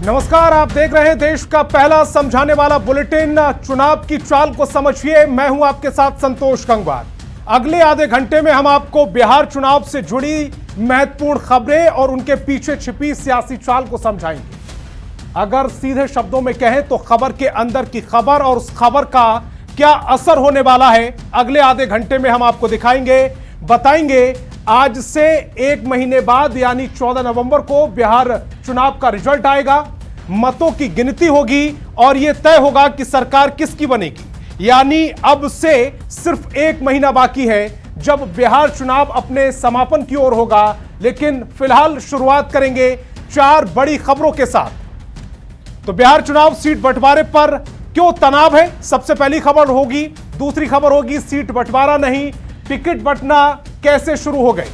नमस्कार, आप देख रहे हैं देश का पहला समझाने वाला बुलेटिन चुनाव की चाल को समझिए। मैं हूं आपके साथ संतोष गंगवार। अगले आधे घंटे में हम आपको बिहार चुनाव से जुड़ी महत्वपूर्ण खबरें और उनके पीछे छिपी सियासी चाल को समझाएंगे। अगर सीधे शब्दों में कहें तो खबर के अंदर की खबर और उस खबर का क्या असर होने वाला है, अगले आधे घंटे में हम आपको दिखाएंगे, बताएंगे। आज से एक महीने बाद यानी 14 नवंबर को बिहार चुनाव का रिजल्ट आएगा, मतों की गिनती होगी और यह तय होगा कि सरकार किसकी बनेगी। यानी अब से सिर्फ एक महीना बाकी है जब बिहार चुनाव अपने समापन की ओर होगा। लेकिन फिलहाल शुरुआत करेंगे 4 बड़ी खबरों के साथ। तो बिहार चुनाव सीट बंटवारे पर क्यों तनाव है, सबसे पहली खबर होगी। दूसरी खबर होगी सीट बंटवारा नहीं, टिकट बंटना कैसे शुरू हो गए।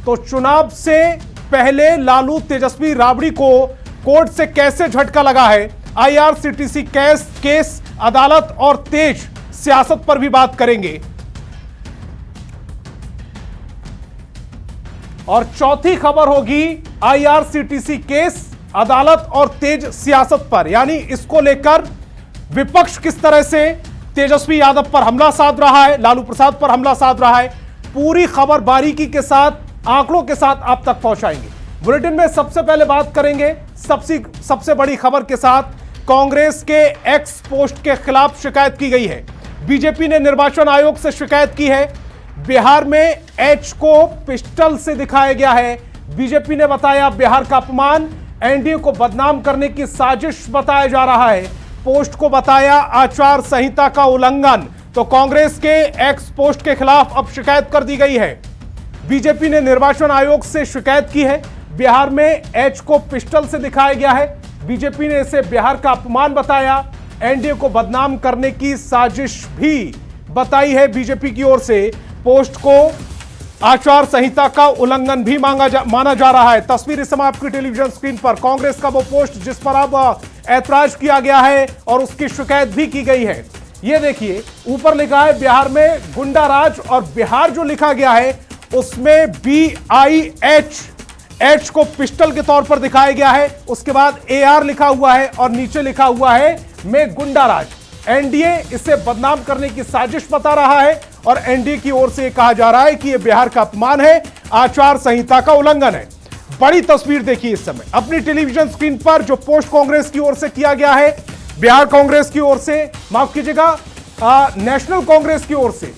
तो चुनाव से पहले लालू तेजस्वी राबड़ी को कोर्ट से कैसे झटका लगा है, आईआरसीटीसी केस, अदालत और तेज सियासत पर भी बात करेंगे। और चौथी खबर होगी आईआरसीटीसी केस, अदालत और तेज सियासत पर, यानी इसको लेकर विपक्ष किस तरह से तेजस्वी यादव पर हमला साध रहा है, लालू प्रसाद पर हमला साध रहा है। पूरी खबर बारीकी के साथ, आंकड़ों के साथ आप तक पहुंचाएंगे। बुलेटिन में सबसे पहले बात करेंगे सबसे बड़ी खबर के साथ। कांग्रेस के एक्स पोस्ट के खिलाफ शिकायत की गई है। बीजेपी ने निर्वाचन आयोग से शिकायत की है। बिहार में एच को पिस्टल से दिखाया गया है। बीजेपी ने बताया बिहार का अपमान, एनडीए को बदनाम करने की साजिश बताया जा रहा है। पोस्ट को बताया आचार संहिता का उल्लंघन। तो कांग्रेस के एक्स पोस्ट के खिलाफ अब शिकायत कर दी गई है। बीजेपी ने निर्वाचन आयोग से शिकायत की है। बिहार में एच को पिस्टल से दिखाया गया है। बीजेपी ने इसे बिहार का अपमान बताया, एनडीए को बदनाम करने की साजिश भी बताई है बीजेपी की ओर से। पोस्ट को आचार संहिता का उल्लंघन भी माना जा रहा है। तस्वीर इस समय आपकी टेलीविजन स्क्रीन पर कांग्रेस का वो पोस्ट जिस पर अब ऐतराज किया गया है और उसकी शिकायत भी की गई है। ये देखिए, ऊपर लिखा है बिहार में गुंडा राज, और बिहार जो लिखा गया है उसमें BIH, एच को पिस्टल के तौर पर दिखाया गया है। उसके बाद AR लिखा हुआ है और नीचे लिखा हुआ है में गुंडा राज। एनडीए इसे बदनाम करने की साजिश बता रहा है और एनडीए की ओर से कहा जा रहा है कि यह बिहार का अपमान है, आचार संहिता का उल्लंघन है। बड़ी तस्वीर देखिए इस समय अपनी टेलीविजन स्क्रीन पर, जो पोस्ट कांग्रेस की ओर से किया गया है, बिहार कांग्रेस की ओर से, माफ कीजिएगा नेशनल कांग्रेस की ओर से,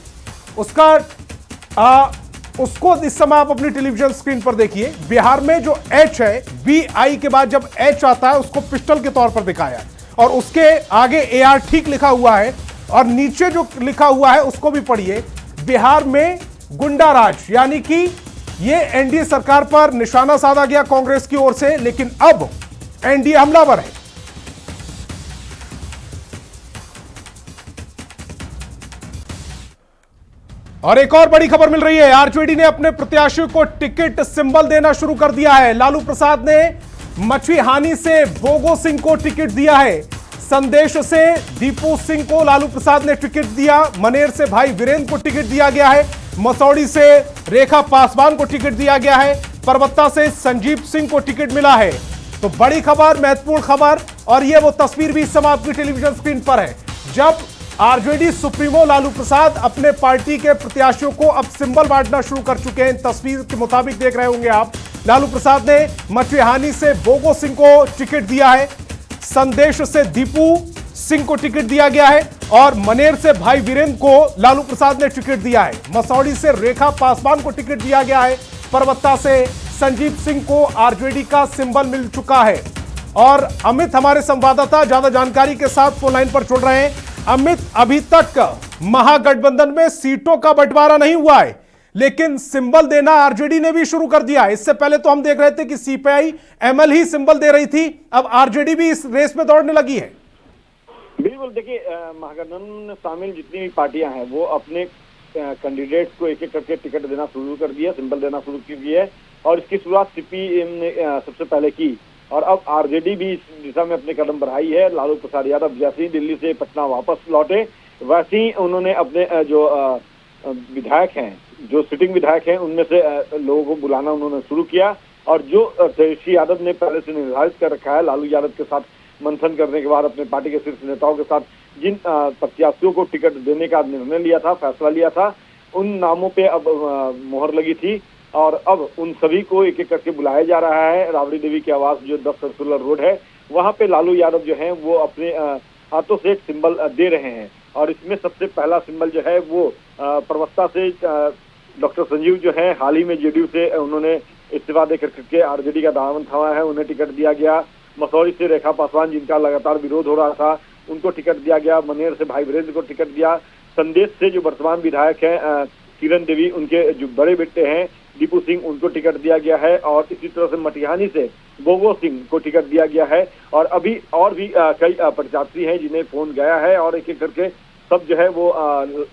उसको इस समय आप अपनी टेलीविजन स्क्रीन पर देखिए। बिहार में जो एच है, BI के बाद जब एच आता है उसको पिस्टल के तौर पर दिखाया और उसके आगे AR ठीक लिखा हुआ है और नीचे जो लिखा हुआ है उसको भी पढ़िए, बिहार में गुंडा राज। यानी कि ये एनडीए सरकार पर निशाना साधा गया कांग्रेस की ओर से, लेकिन अब एनडीए हमलावर है। और एक और बड़ी खबर मिल रही है, आरजेडी ने अपने प्रत्याशियों को टिकट सिंबल देना शुरू कर दिया है। लालू प्रसाद ने मछुहानी से बोगो सिंह को टिकट दिया है। संदेश से दीपू सिंह को लालू प्रसाद ने टिकट दिया। मनेर से भाई वीरेंद्र को टिकट दिया गया है। मसौड़ी से रेखा पासवान को टिकट दिया गया है। परबत्ता से संजीव सिंह को टिकट मिला है। तो बड़ी खबर, महत्वपूर्ण खबर, और यह वो तस्वीर भी इस समय आपकी टेलीविजन स्क्रीन पर है जब आरजेडी सुप्रीमो लालू प्रसाद अपने पार्टी के प्रत्याशियों को अब सिंबल बांटना शुरू कर चुके हैं। तस्वीर के मुताबिक देख रहे होंगे आप, लालू प्रसाद ने मछुहानी से बोगो सिंह को टिकट दिया है। संदेश से दीपू सिंह को टिकट दिया गया है और मनेर से भाई वीरेंद्र को लालू प्रसाद ने टिकट दिया है। मसौड़ी से रेखा पासवान को टिकट दिया गया है। परबत्ता से संजीव सिंह को आरजेडी का सिंबल मिल चुका है। और अमित हमारे संवाददाता ज्यादा जानकारी के साथ फोन लाइन पर जुड़ रहे हैं। अमित, अभी तक महागठबंधन में सीटों का बंटवारा नहीं हुआ है, लेकिन सिंबल देना आरजेडी ने भी शुरू कर दिया। इससे पहले तो हम देख रहे थे कि सीपीआई एमएल ही सिंबल दे रही थी, अब आरजेडी भी इस रेस में दौड़ने लगी है। बिल्कुल, देखिए महागठबंधन में शामिल जितनी भी पार्टियां हैं वो अपने कैंडिडेट्स को एक एक करके टिकट देना शुरू कर दिया, सिंबल देना शुरू कर दिया है और इसकी शुरुआत सीपीएम ने सबसे पहले की और अब आरजेडी भी इस दिशा में अपने कदम बढ़ाई है। लालू प्रसाद यादव जैसे ही दिल्ली से पटना वापस लौटे वैसे ही उन्होंने अपने जो विधायक हैं, जो सिटिंग विधायक हैं, उनमें से लोगों को बुलाना उन्होंने शुरू किया और जो तेजस्वी यादव ने पहले से निर्धारित कर रखा है, लालू यादव के साथ मंथन करने के बाद अपने पार्टी के शीर्ष नेताओं के साथ जिन प्रत्याशियों को टिकट देने का निर्णय लिया था, फैसला लिया था, उन नामों पे अब मोहर लगी थी और अब उन सभी को एक एक करके बुलाया जा रहा है। राबड़ी देवी के आवास जो 10 सर्कुलर रोड है, वहां पे लालू यादव जो है वो अपने हाथों से एक सिंबल दे रहे हैं और इसमें सबसे पहला सिंबल जो है वो प्रवक्ता से डॉक्टर संजीव जो है हाल ही में जेडीयू से उन्होंने इस्तीफा देकर के आरजेडी का दामन थामा है, उन्हें टिकट दिया गया। मसौरी से रेखा पासवान जिनका लगातार विरोध हो रहा था, उनको टिकट दिया गया। मनेर से भाई वीरेंद्र को टिकट दिया। संदेश से जो वर्तमान विधायक हैं किरण देवी, उनके जो बड़े बेटे हैं दीपू सिंह, उनको टिकट दिया गया है और इसी तरह से मटिहानी से बोगो सिंह को टिकट दिया गया है और अभी और भी कई प्रत्याशी हैं जिन्हें फोन गया है और एक एक करके सब जो है वो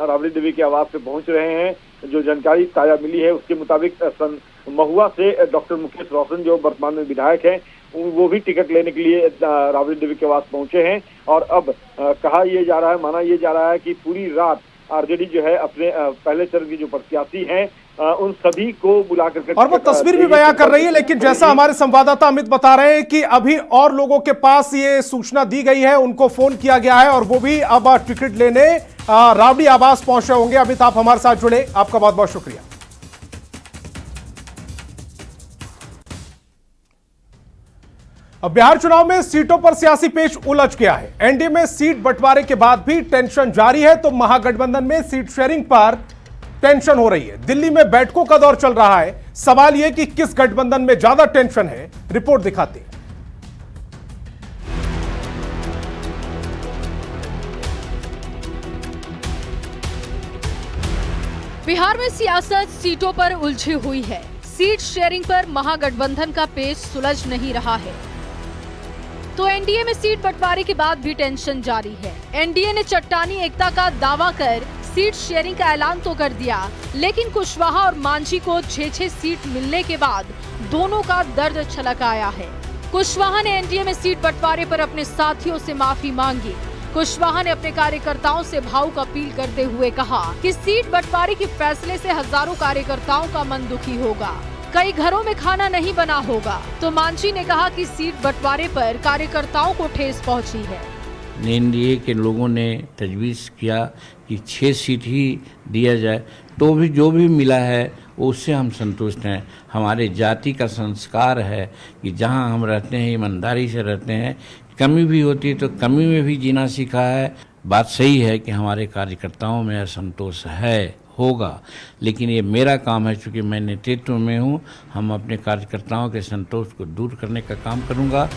राबड़ी देवी के आवास पे पहुंच रहे हैं। जो जानकारी ताजा मिली है उसके मुताबिक महुआ से डॉक्टर मुकेश रोशन जो वर्तमान में विधायक हैं, वो भी टिकट लेने के लिए राबड़ी देवी के आवास पहुंचे हैं और अब कहा यह जा रहा है, माना यह जा रहा है कि पूरी रात आरजेडी जो है अपने पहले चरण की जो प्रत्याशी हैं उन सभी को बुला कर और वो तस्वीर भी बयां कर रही है। लेकिन जैसा हमारे संवाददाता अमित बता रहे हैं कि अभी और लोगों के पास ये सूचना दी गई है, उनको फोन किया गया है और वो भी अब टिकट लेने राबड़ी आवास पहुंचे होंगे। अमित, आप हमारे साथ जुड़े, आपका बहुत बहुत शुक्रिया। अब बिहार चुनाव में सीटों पर सियासी पेच उलझ गया है। एनडीए में सीट बंटवारे के बाद भी टेंशन जारी है तो महागठबंधन में सीट शेयरिंग पर टेंशन हो रही है। दिल्ली में बैठकों का दौर चल रहा है। सवाल यह कि किस गठबंधन में ज्यादा टेंशन है, रिपोर्ट दिखाती है। बिहार में सियासत सीटों पर उलझी हुई है। सीट शेयरिंग पर महागठबंधन का पेच सुलझ नहीं रहा है तो एनडीए में सीट बंटवारे के बाद भी टेंशन जारी है। एनडीए ने चट्टानी एकता का दावा कर सीट शेयरिंग का ऐलान तो कर दिया, लेकिन कुशवाहा और मांझी को 6-6 सीट मिलने के बाद दोनों का दर्द छलक आया है। कुशवाहा ने एनडीए में सीट बंटवारे पर अपने साथियों से माफी मांगी। कुशवाहा ने अपने कार्यकर्ताओं से भावुक अपील करते हुए कहा कि सीट बंटवारे के फैसले से हजारों कार्यकर्ताओं का मन दुखी होगा, कई घरों में खाना नहीं बना होगा। तो मांझी ने कहा कि सीट बंटवारे पर कार्यकर्ताओं को ठेस पहुंची है। एनडीए के लोगों ने तजवीज़ किया कि 6 सीट ही दिया जाए, तो भी जो भी मिला है उससे हम संतुष्ट हैं। हमारे जाति का संस्कार है कि जहां हम रहते हैं ईमानदारी से रहते हैं, कमी भी होती है तो कमी में भी जीना सीखा है। बात सही है कि हमारे कार्यकर्ताओं में असंतोष है, होगा, लेकिन ये मेरा काम है, चूँकि मैं नेतृत्व में हूँ। हम अपने कार्यकर्ताओं के संतोष को दूर करने का काम करूँगा।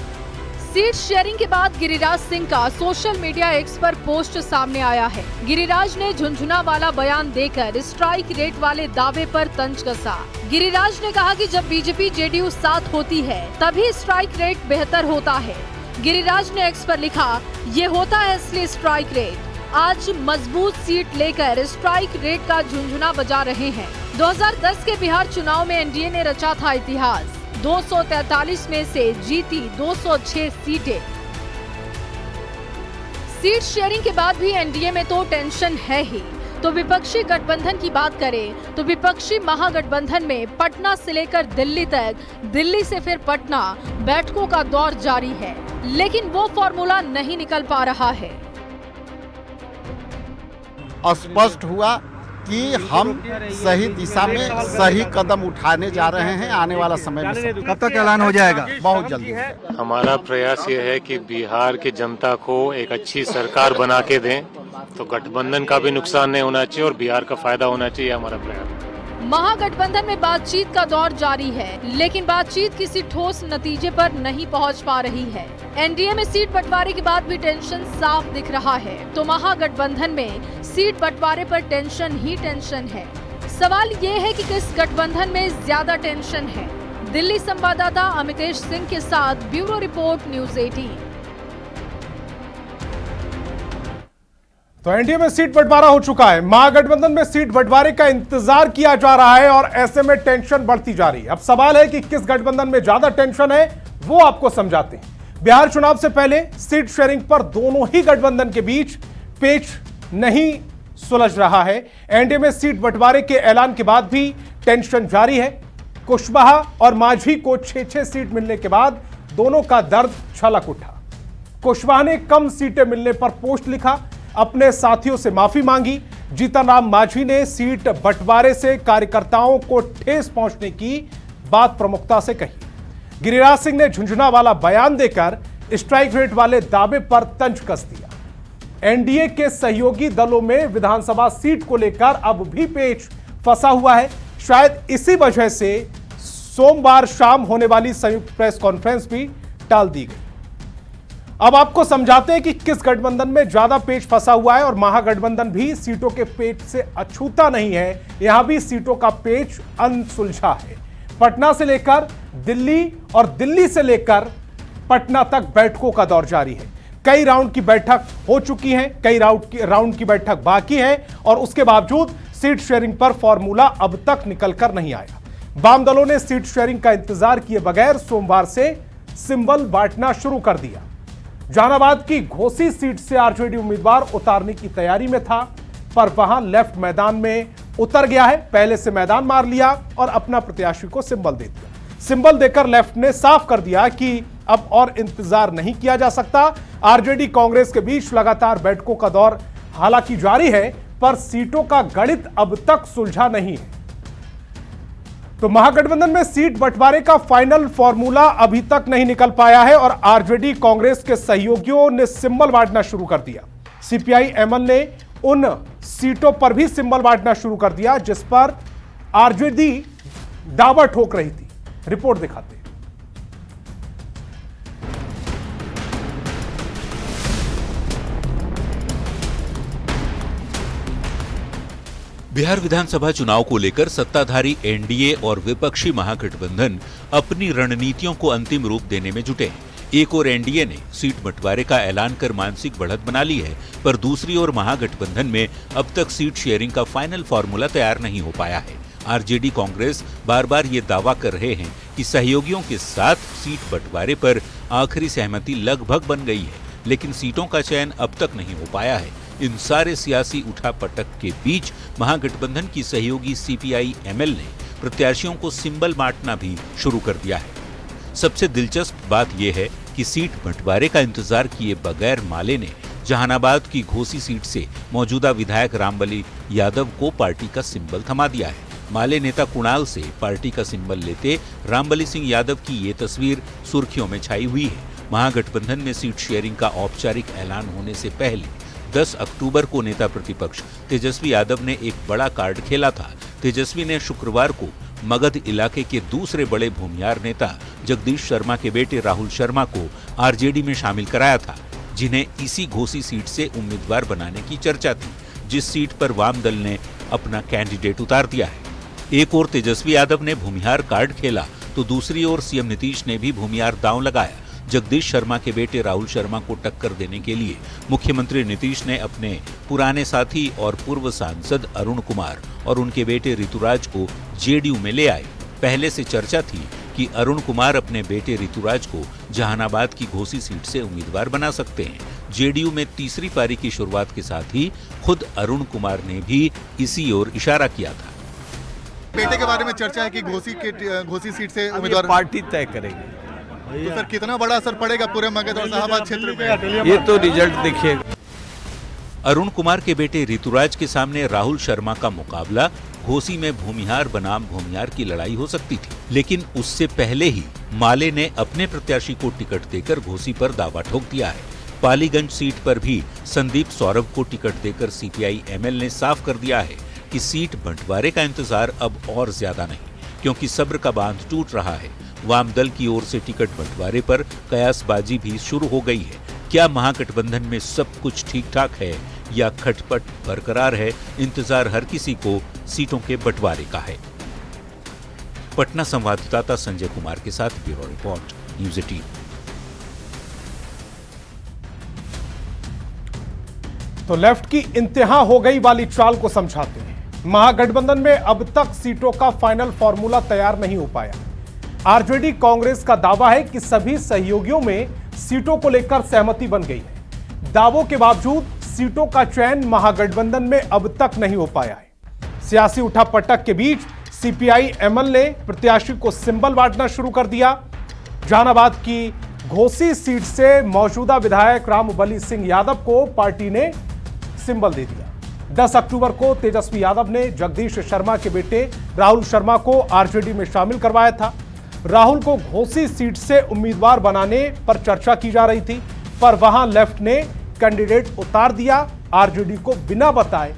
सीट शेयरिंग के बाद गिरिराज सिंह का सोशल मीडिया एक्स पर पोस्ट सामने आया है। गिरिराज ने झुनझुना वाला बयान देकर स्ट्राइक रेट वाले दावे पर तंज कसा। गिरिराज ने कहा कि जब बीजेपी जेडीयू साथ होती है तभी स्ट्राइक रेट बेहतर होता है। गिरिराज ने एक्स पर लिखा, ये होता है असली स्ट्राइक रेट। आज मजबूत सीट लेकर स्ट्राइक रेट का झुनझुना बजा रहे हैं। 2010 के बिहार चुनाव में एनडीए ने रचा था इतिहास। 243 में से जीती 206 सीटें। सीट शेयरिंग के बाद भी एनडीए में तो टेंशन है ही। तो विपक्षी गठबंधन की बात करें तो विपक्षी महागठबंधन में पटना से लेकर दिल्ली तक, दिल्ली से फिर पटना बैठकों का दौर जारी है, लेकिन वो फॉर्मूला नहीं निकल पा रहा है। स्पष्ट हुआ कि हम सही दिशा में सही कदम उठाने जा रहे हैं। आने वाला समय में कब तक ऐलान हो जाएगा? बहुत जल्दी। हमारा प्रयास ये है कि बिहार की जनता को एक अच्छी सरकार बना के दें, तो गठबंधन का भी नुकसान नहीं होना चाहिए और बिहार का फायदा होना चाहिए, हमारा प्रयास। महागठबंधन में बातचीत का दौर जारी है, लेकिन बातचीत किसी ठोस नतीजे पर नहीं पहुंच पा रही है। एनडीए में सीट बंटवारे के बाद भी टेंशन साफ दिख रहा है तो महागठबंधन में सीट बंटवारे पर टेंशन ही टेंशन है। सवाल ये है कि किस गठबंधन में ज्यादा टेंशन है। दिल्ली संवाददाता अमितेश सिंह के साथ ब्यूरो रिपोर्ट, न्यूज़ 18। तो एनडीए में सीट बंटवारा हो चुका है। महागठबंधन में सीट बंटवारे का इंतजार किया जा रहा है और ऐसे में टेंशन बढ़ती जा रही है। अब सवाल है कि किस गठबंधन में ज्यादा टेंशन है, वो आपको समझाते हैं। बिहार चुनाव से पहले सीट शेयरिंग पर दोनों ही गठबंधन के बीच पेच नहीं सुलझ रहा है। एनडीए में सीट बंटवारे के ऐलान के बाद भी टेंशन जारी है। कुशवाहा और मांझी को 6-6 सीट मिलने के बाद दोनों का दर्द छलक उठा। कुशवाहा ने कम सीटें मिलने पर पोस्ट लिखा, अपने साथियों से माफी मांगी। जीतनराम मांझी ने सीट बंटवारे से कार्यकर्ताओं को ठेस पहुंचने की बात प्रमुखता से कही। गिरिराज सिंह ने झुंझुना वाला बयान देकर स्ट्राइक रेट वाले दावे पर तंज कस दिया। एनडीए के सहयोगी दलों में विधानसभा सीट को लेकर अब भी पेच फंसा हुआ है। शायद इसी वजह से सोमवार शाम होने वाली संयुक्त प्रेस कॉन्फ्रेंस भी टाल दी गई। अब आपको समझाते हैं कि किस गठबंधन में ज्यादा पेच फंसा हुआ है और महागठबंधन भी सीटों के पेच से अछूता नहीं है। यहां भी सीटों का पेच अनसुलझा है। पटना से लेकर दिल्ली और दिल्ली से लेकर पटना तक बैठकों का दौर जारी है। कई राउंड की बैठक हो चुकी है, कई राउंड की बैठक बाकी है और उसके बावजूद सीट शेयरिंग पर फॉर्मूला अब तक निकलकर नहीं आया। वाम दलों ने सीट शेयरिंग का इंतजार किए बगैर सोमवार से सिंबल बांटना शुरू कर दिया। जहानाबाद की घोसी सीट से आरजेडी उम्मीदवार उतारने की तैयारी में था, पर वहां लेफ्ट मैदान में उतर गया है। पहले से मैदान मार लिया और अपना प्रत्याशी को सिंबल दे दिया। सिंबल देकर लेफ्ट ने साफ कर दिया कि अब और इंतजार नहीं किया जा सकता। आरजेडी कांग्रेस के बीच लगातार बैठकों का दौर हालांकि जारी है, पर सीटों का गणित अब तक सुलझा नहीं है। तो महागठबंधन में सीट बंटवारे का फाइनल फॉर्मूला अभी तक नहीं निकल पाया है और आरजेडी कांग्रेस के सहयोगियों ने सिंबल बांटना शुरू कर दिया। सीपीआई एमएल ने उन सीटों पर भी सिंबल बांटना शुरू कर दिया जिस पर आरजेडी दावा ठोक रही थी। रिपोर्ट दिखाते हैं। बिहार विधानसभा चुनाव को लेकर सत्ताधारी एनडीए और विपक्षी महागठबंधन अपनी रणनीतियों को अंतिम रूप देने में जुटे हैं। एक ओर एनडीए ने सीट बंटवारे का ऐलान कर मानसिक बढ़त बना ली है, पर दूसरी ओर महागठबंधन में अब तक सीट शेयरिंग का फाइनल फॉर्मूला तैयार नहीं हो पाया है। आरजेडी कांग्रेस बार बार ये दावा कर रहे हैं कि सहयोगियों के साथ सीट बंटवारे पर आखिरी सहमति लगभग बन गई है, लेकिन सीटों का चयन अब तक नहीं हो पाया है। इन सारे सियासी उठापटक के बीच महागठबंधन की सहयोगी सीपीआई एमएल ने प्रत्याशियों को सिंबल बांटना भी शुरू कर दिया है। सबसे दिलचस्प बात यह है कि सीट बंटवारे का इंतजार किए बगैर माले ने जहानाबाद की घोसी सीट से मौजूदा विधायक रामबली यादव को पार्टी का सिंबल थमा दिया है। माले नेता कुणाल से पार्टी का सिंबल लेते रामबली सिंह यादव की ये तस्वीर सुर्खियों में छाई हुई है। महागठबंधन में सीट शेयरिंग का औपचारिक ऐलान होने से पहले 10 अक्टूबर को नेता प्रतिपक्ष तेजस्वी यादव ने एक बड़ा कार्ड खेला था। तेजस्वी ने शुक्रवार को मगध इलाके के दूसरे बड़े भूमियार नेता जगदीश शर्मा के बेटे राहुल शर्मा को आरजेडी में शामिल कराया था, जिन्हें इसी घोसी सीट से उम्मीदवार बनाने की चर्चा थी, जिस सीट पर वाम दल ने अपना कैंडिडेट उतार दिया है। एक ओर तेजस्वी यादव ने भूमिहार कार्ड खेला तो दूसरी ओर सीएम नीतीश ने भी भूमिहार दांव लगाया। जगदीश शर्मा के बेटे राहुल शर्मा को टक्कर देने के लिए मुख्यमंत्री नीतीश ने अपने पुराने साथी और पूर्व सांसद अरुण कुमार और उनके बेटे ऋतुराज को जेडीयू में ले आए। पहले से चर्चा थी कि अरुण कुमार अपने बेटे ऋतुराज को जहानाबाद की घोसी सीट से उम्मीदवार बना सकते हैं। जेडीयू में तीसरी पारी की शुरुआत के साथ ही खुद अरुण कुमार ने भी इसी ओर इशारा किया था। बेटे के बारे में चर्चा है कि घोसी सीट से उम्मीदवार पार्टी तय करेगी। तो सर कितना बड़ा असर पड़ेगा पूरे मगध और शाहबाद क्षेत्र में? ये तो रिजल्ट देखिएगा। अरुण कुमार के बेटे ऋतुराज के सामने राहुल शर्मा का मुकाबला घोसी में भूमिहार बनाम भूमिहार की लड़ाई हो सकती थी, लेकिन उससे पहले ही माले ने अपने प्रत्याशी को टिकट देकर घोसी पर दावा ठोक दिया है। पालीगंज सीट पर भी संदीप सौरभ को टिकट देकर सीपीआई एमएल ने साफ कर दिया है कि सीट बंटवारे का इंतजार अब और ज्यादा नहीं, क्योंकि सब्र का बांध टूट रहा है। वाम दल की ओर से टिकट बंटवारे पर कयासबाजी भी शुरू हो गई है। क्या महागठबंधन में सब कुछ ठीक ठाक है या खटपट बरकरार है? इंतजार हर किसी को सीटों के बंटवारे का है। पटना संवाददाता संजय कुमार के साथ ब्यूरो रिपोर्ट, न्यूज़ 18। तो लेफ्ट की इंतहा हो गई वाली चाल को समझाते हैं। महागठबंधन में अब तक सीटों का फाइनल फॉर्मूला तैयार नहीं हो पाया। आरजेडी कांग्रेस का दावा है कि सभी सहयोगियों में सीटों को लेकर सहमति बन गई है। दावों के बावजूद सीटों का चयन महागठबंधन में अब तक नहीं हो पाया है। सियासी उठापटक के बीच सीपीआई एमएल ने प्रत्याशी को सिंबल बांटना शुरू कर दिया। जहानाबाद की घोसी सीट से मौजूदा विधायक रामबली सिंह यादव को पार्टी ने सिंबल दे दिया। 10 अक्टूबर को तेजस्वी यादव ने जगदीश शर्मा के बेटे राहुल शर्मा को आरजेडी में शामिल करवाया था। राहुल को घोसी सीट से उम्मीदवार बनाने पर चर्चा की जा रही थी, पर वहां लेफ्ट ने कैंडिडेट उतार दिया, आरजेडी को बिना बताए,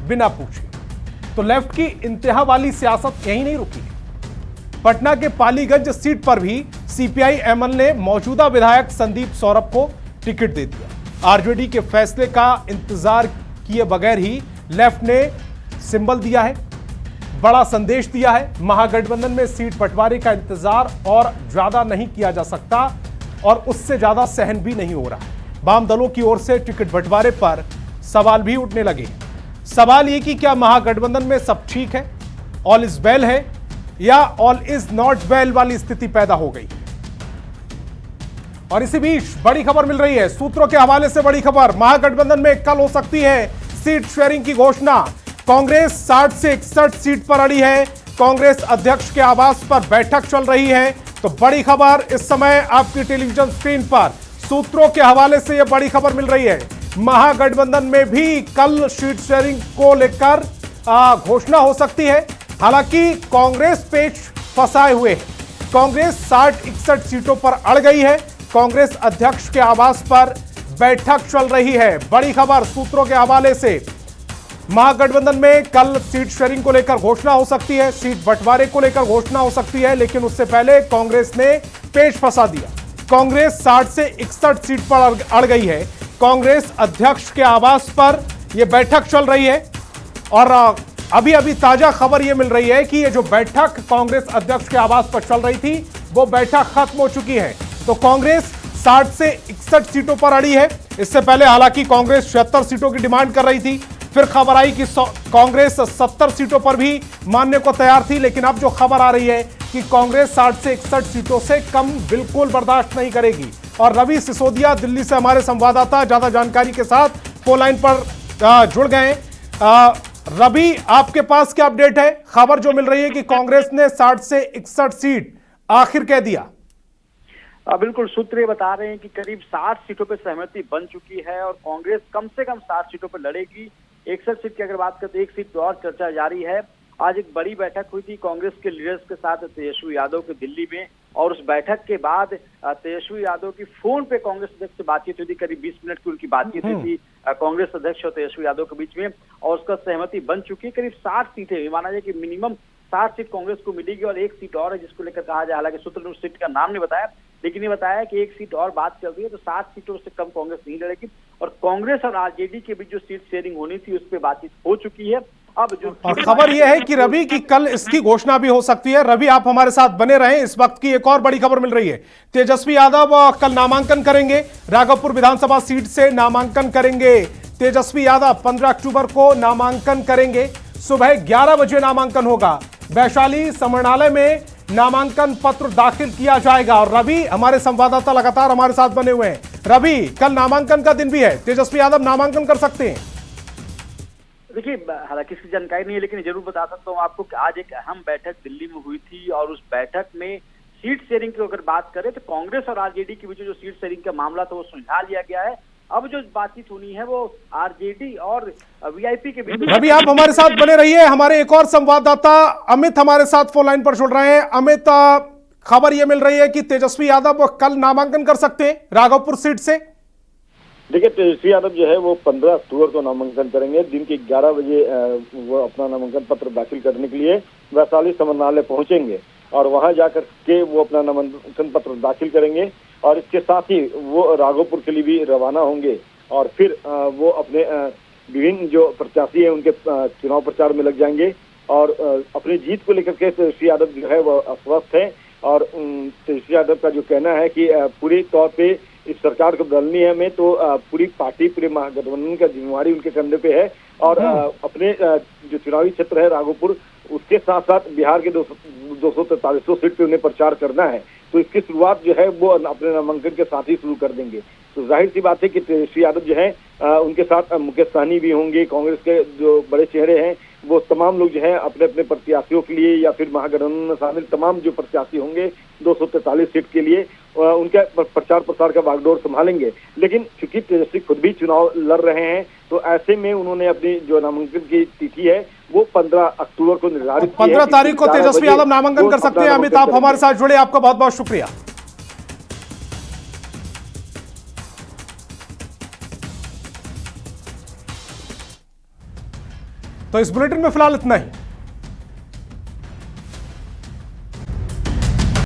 बिना पूछे। तो लेफ्ट की इंतहा वाली सियासत यहीं नहीं रुकी। पटना के पालीगंज सीट पर भी सीपीआई एमएल ने मौजूदा विधायक संदीप सौरभ को टिकट दे दिया। आरजेडी के फैसले का इंतजार किए बगैर ही लेफ्ट ने सिंबल दिया है, बड़ा संदेश दिया है। महागठबंधन में सीट बंटवारे का इंतजार और ज्यादा नहीं किया जा सकता और उससे ज्यादा सहन भी नहीं हो रहा। वाम दलों की ओर से टिकट बंटवारे पर सवाल भी उठने लगे। सवाल ये कि क्या महागठबंधन में सब ठीक है, ऑल इज वेल है, या ऑल इज नॉट वेल वाली स्थिति पैदा हो गई। और इसी बीच बड़ी खबर मिल रही है, सूत्रों के हवाले से बड़ी खबर, महागठबंधन में कल हो सकती है सीट शेयरिंग की घोषणा। कांग्रेस 60 से 61 सीट पर अड़ी है। कांग्रेस अध्यक्ष के आवास पर बैठक चल रही है। तो बड़ी खबर इस समय आपकी टेलीविजन स्क्रीन पर, सूत्रों के हवाले से यह बड़ी खबर मिल रही है। महागठबंधन में भी कल सीट शेयरिंग को लेकर घोषणा हो सकती है। हालांकि कांग्रेस पेच फंसाए हुए है। कांग्रेस 60-61 सीटों पर अड़ गई है। कांग्रेस अध्यक्ष के आवास पर बैठक चल रही है। बड़ी खबर सूत्रों के हवाले से, महागठबंधन में कल सीट शेयरिंग को लेकर घोषणा हो सकती है, सीट बंटवारे को लेकर घोषणा हो सकती है, लेकिन उससे पहले कांग्रेस ने पेच फंसा दिया। कांग्रेस 60 से 61 सीट पर अड़ गई है। कांग्रेस अध्यक्ष के आवास पर यह बैठक चल रही है और अभी अभी ताजा खबर यह मिल रही है कि यह जो बैठक कांग्रेस अध्यक्ष के आवास पर चल रही थी वो बैठक खत्म हो चुकी है। तो कांग्रेस 60 से 61 सीटों पर अड़ी है। इससे पहले हालांकि कांग्रेस 76 सीटों की डिमांड कर रही थी, फिर खबर आई कि कांग्रेस 70 सीटों पर भी मानने को तैयार थी, लेकिन अब जो खबर आ रही है कि कांग्रेस 60 से 61 सीटों से कम बिल्कुल बर्दाश्त नहीं करेगी। और रवि सिसोदिया दिल्ली से हमारे संवाददाता ज्यादा जानकारी के साथ फोन लाइन पर जुड़ गए। रवि, आपके पास क्या अपडेट है? खबर जो मिल रही है कि कांग्रेस ने 60 से 61 सीट आखिर कह दिया। बिल्कुल, सूत्र ये बता रहे हैं कि करीब 60 सीटों पर सहमति बन चुकी है और कांग्रेस कम से कम 60 सीटों पर लड़ेगी। 61 सीट की अगर बात करें तो एक सीट पर और चर्चा जारी है। आज एक बड़ी बैठक हुई थी कांग्रेस के लीडर्स के साथ तेजस्वी यादव की दिल्ली में, और उस बैठक के बाद तेजस्वी यादव की फोन पे कांग्रेस अध्यक्ष से बातचीत हुई थी। करीब 20 मिनट की उनकी बातचीत हुई थी कांग्रेस अध्यक्ष और तेजस्वी यादव के बीच में, और उसका सहमति बन चुकी है। करीब 60 सीटें, माना जाए कि मिनिमम 60 सीट कांग्रेस को मिलेगी और एक सीट और है जिसको लेकर कहा जाए, हालांकि सूत्र ने उस सीट का नाम नहीं बताया, लेकिन ये बताया कि एक सीट और बात चल रही है। तो 60 सीटों से कम कांग्रेस नहीं लड़ेगी। और कांग्रेस और आरजेडी के बीच जो सीट शेयरिंग होनी थी उस पर बातचीत हो चुकी है। अब जो और खबर यह है कि रवि की कल इसकी घोषणा भी हो सकती है। रवि, आप हमारे साथ बने रहें। इस वक्त की एक और बड़ी खबर मिल रही है, तेजस्वी यादव कल नामांकन करेंगे। राघवपुर विधानसभा सीट से नामांकन करेंगे तेजस्वी यादव। 15 अक्टूबर को नामांकन करेंगे। सुबह 11 बजे नामांकन होगा। वैशाली समरणालय में नामांकन पत्र दाखिल किया जाएगा। और रवि, हमारे संवाददाता लगातार हमारे साथ बने हुए हैं। रवि, कल नामांकन का दिन भी है, तेजस्वी यादव नामांकन कर सकते हैं? देखिए, हालांकि इसकी जानकारी नहीं है, लेकिन जरूर बता सकता हूँ आपको कि आज एक अहम बैठक दिल्ली में हुई थी और उस बैठक में सीट शेयरिंग की अगर बात करें तो कांग्रेस और आरजेडी के बीच जो सीट शेयरिंग का मामला था वो सुलझा लिया गया है। अब जो बातचीत होनी है वो आरजेडी और वीआईपी के बीच। रवि, आप हमारे साथ बने रहिए। हमारे एक और संवाददाता अमित हमारे साथ फोन लाइन पर जुड़ रहे हैं। अमित, खबर यह मिल रही है कि तेजस्वी यादव कल नामांकन कर सकते हैं राघवपुर सीट से। देखिए, तेजस्वी यादव जो है वो 15 अक्टूबर को नामांकन करेंगे। दिन के 11 बजे वो अपना नामांकन पत्र दाखिल करने के लिए वैशाली समरणालय पहुंचेंगे और वहां जाकर के वो अपना नामांकन पत्र दाखिल करेंगे। और इसके साथ ही वो राघोपुर के लिए भी रवाना होंगे और फिर वो अपने विभिन्न जो प्रत्याशी हैं उनके चुनाव प्रचार में लग जाएंगे। और अपनी जीत को लेकर के तेजस्वी यादव जो है वो आश्वस्त है। और तेजस्वी यादव का जो कहना है कि पूरी तौर पे इस सरकार को बदलनी है हमें, तो पूरी पार्टी, पूरे महागठबंधन का जिम्मेवारी उनके कंधे पे है। और अपने जो चुनावी क्षेत्र है राघोपुर, उसके साथ साथ बिहार के 243 सीट पे उन्हें प्रचार करना है। तो इसकी शुरुआत जो है वो अपने नामांकन के साथ ही शुरू कर देंगे। तो जाहिर सी बात है कि तेजस्वी यादव जो है उनके साथ मुकेश सहनी भी होंगे, कांग्रेस के जो बड़े चेहरे हैं वो तमाम लोग जो है अपने अपने प्रत्याशियों के लिए या फिर महागठबंधन में शामिल तमाम जो प्रत्याशी होंगे 243 सीट के लिए उनका प्रचार प्रसार का बागडोर संभालेंगे। लेकिन चूंकि तेजस्वी खुद भी चुनाव लड़ रहे हैं तो ऐसे में उन्होंने अपनी जो नामांकन की तिथि है वो 15 अक्टूबर को निर्धारित की है। 15 तारीख को तेजस्वी यादव नामांकन कर सकते हैं। अमित, आप हमारे साथ जुड़े, आपका बहुत बहुत शुक्रिया। तो इस बुलेटिन में फिलहाल इतना ही।